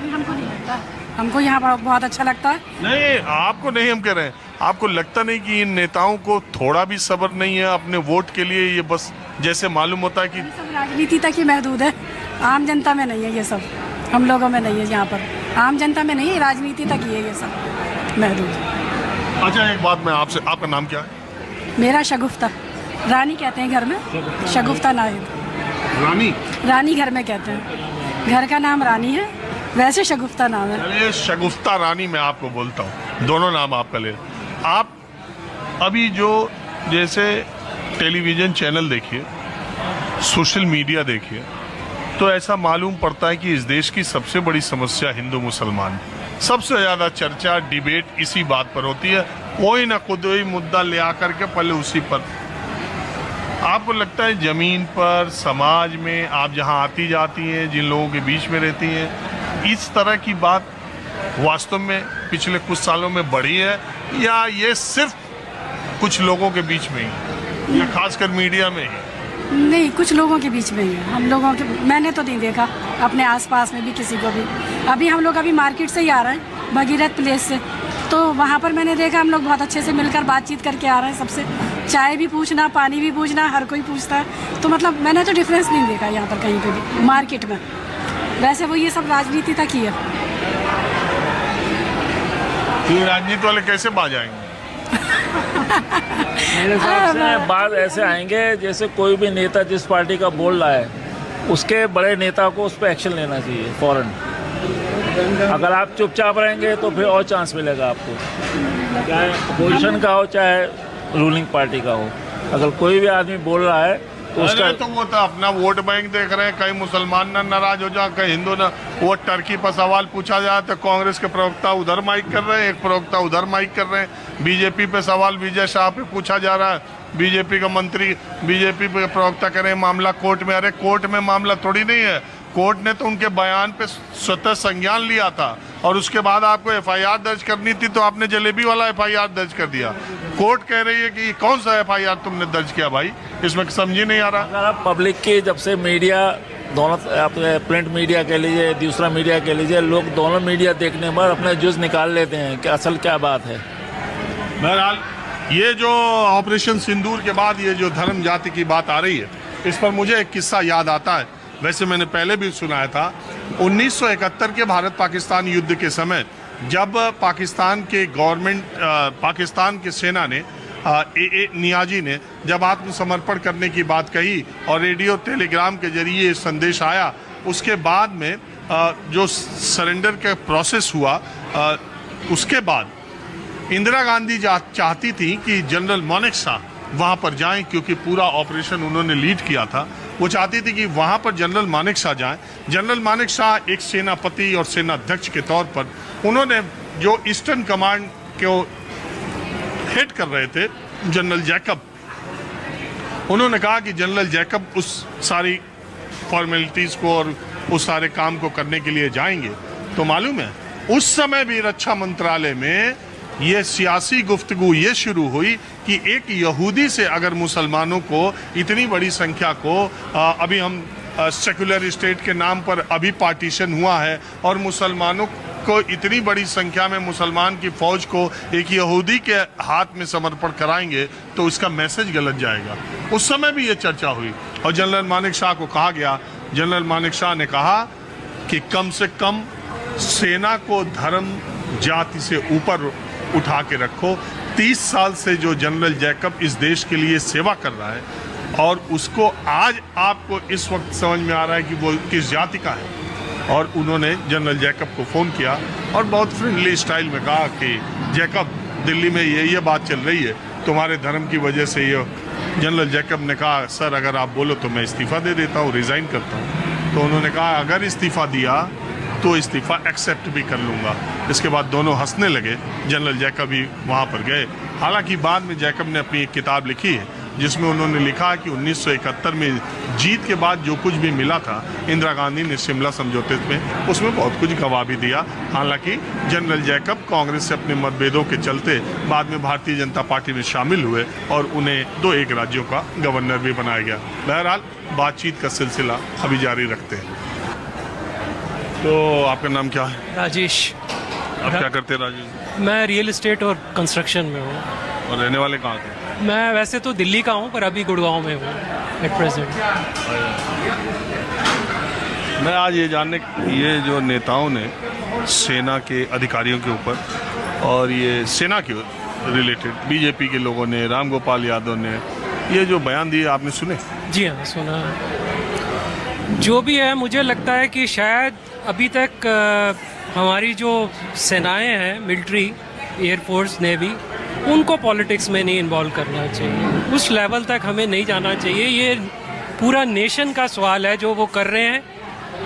हमको नहीं लगता, हमको यहाँ पर बहुत अच्छा लगता है। नहीं, आपको नहीं हम कह रहे हैं, आपको लगता नहीं कि इन नेताओं को थोड़ा भी सब्र नहीं है अपने वोट के लिए? ये बस जैसे मालूम होता है कि ये सब राजनीति तक ही महदूद है, आम जनता में नहीं है ये सब, हम लोगों में नहीं है, यहाँ पर आम जनता में नहीं है, राजनीति तक ही है ये सब महदूद। अच्छा, एक बात मैं आपसे, आपका नाम क्या है? मेरा शगुफ्ता, रानी कहते हैं घर में, शगुफ्ता नाहिद। रानी? रानी घर में कहते हैं, घर का नाम रानी है, वैसे शगुफ्ता नाम है। चलिए, शगुफ्ता रानी मैं आपको बोलता हूँ, दोनों नाम आपका ले। आप अभी जो जैसे टेलीविज़न चैनल देखिए, सोशल मीडिया देखिए, तो ऐसा मालूम पड़ता है कि इस देश की सबसे बड़ी समस्या हिंदू मुसलमान, सबसे ज़्यादा चर्चा डिबेट इसी बात पर होती है, कोई ना कोई मुद्दा ले आकर के पहले उसी पर। आपको लगता है ज़मीन पर, समाज में, आप जहां आती जाती हैं, जिन लोगों के बीच में रहती हैं, इस तरह की बात वास्तव में पिछले कुछ सालों में बढ़ी है, या ये सिर्फ कुछ लोगों के बीच में ही, या खासकर मीडिया में ही? नहीं, कुछ लोगों के बीच में ही है, हम लोगों के, मैंने तो नहीं देखा अपने आसपास में भी किसी को भी। अभी हम लोग अभी मार्केट से ही आ रहे हैं, भगीरथ प्लेस से, तो वहाँ पर मैंने देखा हम लोग बहुत अच्छे से मिलकर बातचीत करके आ रहे हैं सबसे, चाय भी पूछना, पानी भी पूछना, हर कोई पूछता है, तो मतलब मैंने तो डिफरेंस नहीं देखा यहाँ पर कहीं पे भी मार्केट में। वैसे वो ये सब राजनीति तक ही है। तो राजनीति वाले कैसे बाज आएंगे? मेरे हिसाब से बात ऐसे आएंगे जैसे कोई भी नेता जिस पार्टी का बोल रहा है, उसके बड़े नेता को उस पर एक्शन लेना चाहिए फौरन। अगर आप चुपचाप रहेंगे तो फिर और चांस मिलेगा आपको, चाहे अपोजिशन का हो चाहे रूलिंग पार्टी का हो। अगर कोई भी आदमी बोल रहा है तो उसका, तो वो तो अपना वोट बैंक देख रहे हैं, कहीं मुसलमान ना नाराज हो जाए, कहीं हिंदू ना। वो टर्की पर सवाल पूछा जाए तो कांग्रेस के प्रवक्ता उधर माइक कर रहे हैं, एक प्रवक्ता उधर माइक कर रहे हैं। बीजेपी पे सवाल विजय शाह पे पूछा जा रहा है, बीजेपी का मंत्री, बीजेपी पे प्रवक्ता कह रहे हैं मामला कोर्ट में। अरे कोर्ट में मामला थोड़ी नहीं है, कोर्ट ने तो उनके बयान पे स्वतः संज्ञान लिया था, और उसके बाद आपको एफआईआर दर्ज करनी थी तो आपने जलेबी वाला एफआईआर दर्ज कर दिया। कोर्ट कह रही है कि कौन सा एफआईआर तुमने दर्ज किया भाई, इसमें समझ ही नहीं आ रहा। अगर आप पब्लिक की, जब से मीडिया दोनों, आप प्रिंट मीडिया कह लीजिए, दूसरा मीडिया कह लीजिए, लोग दोनों मीडिया देखने पर अपना जुज निकाल लेते हैं कि असल क्या बात है। बहरहाल, ये जो ऑपरेशन सिंदूर के बाद ये जो धर्म जाति की बात आ रही है, इस पर मुझे एक किस्सा याद आता है। वैसे मैंने पहले भी सुनाया था, 1971 के भारत पाकिस्तान युद्ध के समय जब पाकिस्तान के गवर्नमेंट, पाकिस्तान के सेना ने, ए नियाजी ने जब आत्मसमर्पण करने की बात कही और रेडियो टेलीग्राम के जरिए संदेश आया, उसके बाद में जो सरेंडर का प्रोसेस हुआ, उसके बाद इंदिरा गांधी चाहती थी कि जनरल मानेकशॉ वहाँ पर जाएं, क्योंकि पूरा ऑपरेशन उन्होंने लीड किया था। वो चाहती थी कि वहाँ पर जनरल मानेकशॉ जाएं। जनरल मानेकशॉ एक सेनापति और सेनाध्यक्ष के तौर पर, उन्होंने जो ईस्टर्न कमांड को हेड कर रहे थे, जनरल जैकब, उन्होंने कहा कि जनरल जैकब उस सारी फॉर्मेलिटीज़ को और उस सारे काम को करने के लिए जाएंगे। तो मालूम है उस समय भी रक्षा मंत्रालय में ये सियासी गुफ्तगू ये शुरू हुई कि एक यहूदी से अगर मुसलमानों को इतनी बड़ी संख्या को, अभी हम सेकुलर स्टेट के नाम पर अभी पार्टीशन हुआ है, और मुसलमानों को इतनी बड़ी संख्या में मुसलमान की फौज को एक यहूदी के हाथ में समर्पण कराएंगे तो इसका मैसेज गलत जाएगा। उस समय भी ये चर्चा हुई और जनरल मानेकशॉ को कहा गया, जनरल मानेकशॉ ने कहा कि कम से कम सेना को धर्म जाति से ऊपर उठा के रखो। 30 साल से जो जनरल जैकब इस देश के लिए सेवा कर रहा है, और उसको आज आपको इस वक्त समझ में आ रहा है कि वो किस जाति का है। और उन्होंने जनरल जैकब को फ़ोन किया और बहुत फ्रेंडली स्टाइल में कहा कि जैकब, दिल्ली में ये बात चल रही है तुम्हारे धर्म की वजह से। ये जनरल जैकब ने कहा, सर अगर आप बोलो तो मैं इस्तीफ़ा दे देता हूँ, रिज़ाइन करता हूँ। तो उन्होंने कहा अगर इस्तीफ़ा दिया तो इस्तीफ़ा एक्सेप्ट भी कर लूँगा। इसके बाद दोनों हंसने लगे, जनरल जैकब भी वहाँ पर गए। हालांकि बाद में जैकब ने अपनी एक किताब लिखी है जिसमें उन्होंने लिखा कि 1971 में जीत के बाद जो कुछ भी मिला था इंदिरा गांधी ने शिमला समझौते में, उसमें बहुत कुछ गवा भी दिया। हालांकि जनरल जैकब कांग्रेस से अपने मतभेदों के चलते बाद में भारतीय जनता पार्टी में शामिल हुए और उन्हें 2 राज्यों का गवर्नर भी बनाया गया। बहरहाल बातचीत का सिलसिला अभी जारी रखते हैं। तो आपका नाम क्या है? राजेश। आप क्या करते हैं राजेश? मैं रियल एस्टेट और कंस्ट्रक्शन में हूँ। और रहने वाले कहाँ के? मैं वैसे तो दिल्ली का हूँ पर अभी गुड़गांव में हूँ एट प्रेजेंट। मैं आज ये जो नेताओं ने सेना के अधिकारियों के ऊपर और ये सेना के रिलेटेड बीजेपी के लोगों ने, राम गोपाल यादव ने ये जो बयान दिए, आपने सुने? जी हाँ, सुना। जो भी है, मुझे लगता है कि शायद अभी तक हमारी जो सेनाएं हैं, मिलिट्री, एयरफोर्स, नेवी, उनको पॉलिटिक्स में नहीं इन्वॉल्व करना चाहिए। उस लेवल तक हमें नहीं जाना चाहिए। ये पूरा नेशन का सवाल है जो वो कर रहे हैं।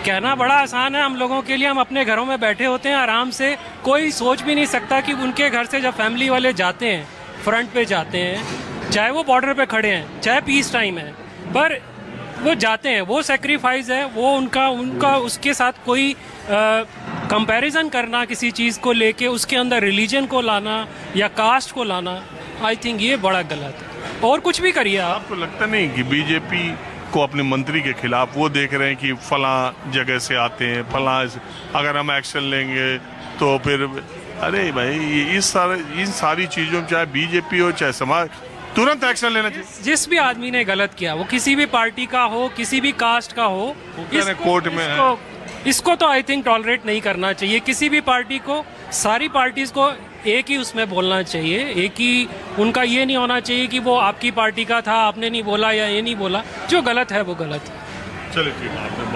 कहना बड़ा आसान है हम लोगों के लिए, हम अपने घरों में बैठे होते हैं आराम से, कोई सोच भी नहीं सकता कि उनके घर से जब फैमिली वाले जाते हैं, फ्रंट पे जाते हैं, चाहे वो बॉर्डर पे खड़े हैं, चाहे पीस टाइम है, पर वो जाते हैं, वो सेक्रीफाइस है, वो उनका उसके साथ कोई कंपैरिजन करना किसी चीज़ को लेके, उसके अंदर रिलीजन को लाना या कास्ट को लाना, आई थिंक ये बड़ा गलत है। और कुछ भी करिए आप। आपको लगता नहीं कि बीजेपी को अपने मंत्री के खिलाफ वो देख रहे हैं कि फला जगह से आते हैं, फला अगर हम एक्शन लेंगे तो फिर, अरे भाई इन सारी चीज़ों में चाहे बीजेपी हो चाहे समाज, तुरंत एक्शन लेना चाहिए। जिस भी आदमी ने गलत किया, वो किसी भी पार्टी का हो, किसी भी कास्ट का हो, कोर्ट में है। इसको तो आई थिंक टॉलरेट नहीं करना चाहिए। किसी भी पार्टी को, सारी पार्टीज को एक ही उसमें बोलना चाहिए। एक ही उनका ये नहीं होना चाहिए कि वो आपकी पार्टी का था, आपने नहीं बोला या ये नहीं बोला। जो गलत है वो गलत है। चलिए ठीक है।